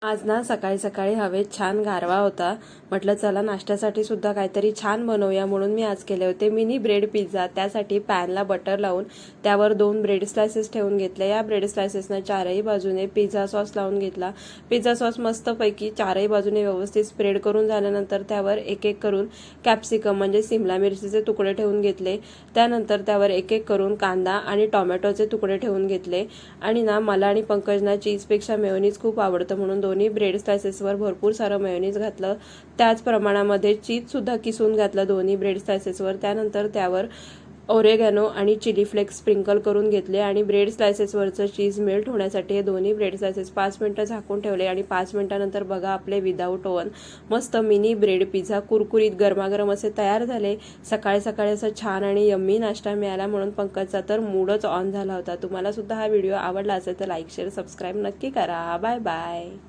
आज ना सकाळी सकाळी हवेत छान गारवा होता. म्हटलं चला नाश्त्यासाठी सुद्धा काहीतरी छान बनवूया, म्हणून मी आज केले होते मिनी ब्रेड पिझ्झा. त्यासाठी पॅनला बटर लावून त्यावर 2 ब्रेड स्लायसेस ठेवून घेतले. या ब्रेड स्लायसेसना चारही बाजूने पिझ्झा सॉस लावून घेतला. पिझ्झा सॉस मस्तपैकी चारही बाजूने व्यवस्थित स्प्रेड करून झाल्यानंतर त्यावर एक एक करून कॅप्सिकम म्हणजे सिमला मिरचीचे तुकडे ठेवून घेतले. त्यानंतर त्यावर एक एक करून कांदा आणि टोमॅटोचे तुकडे ठेवून घेतले. आणि ना मला आणि पंकजना चीजपेक्षा मेयोनीज खूप आवडतं, म्हणून दोन्ही ब्रेड स्लायसेसवर भरपूर सारं मेयोनीज घातलं. त्याच प्रमाणामध्ये चीज सुद्धा किसून घातलं दोन्ही ब्रेड स्लायसेसवर. त्यानंतर त्यावर ओरेगॅनो आणि चिली फ्लेक्स स्प्रिंकल करून घेतले आणि ब्रेड स्लायसेसवरचं चीज मेल्ट होण्यासाठी हे दोन्ही ब्रेड स्लायसेस 5 मिनिटं झाकून ठेवले. आणि 5 मिनिटानंतर बघा आपले विदाऊट ओव्हन मस्त मिनी ब्रेड पिझ्झा कुरकुरीत गरमागरम असे तयार झाले. सकाळी सकाळी असं छान आणि यम्मी नाश्ता मिळाला म्हणून पंकजचा तर मूडच ऑन झाला होता. तुम्हाला सुद्धा हा व्हिडिओ आवडला असेल तर लाईक शेअर सबस्क्राईब नक्की करा. Bye bye.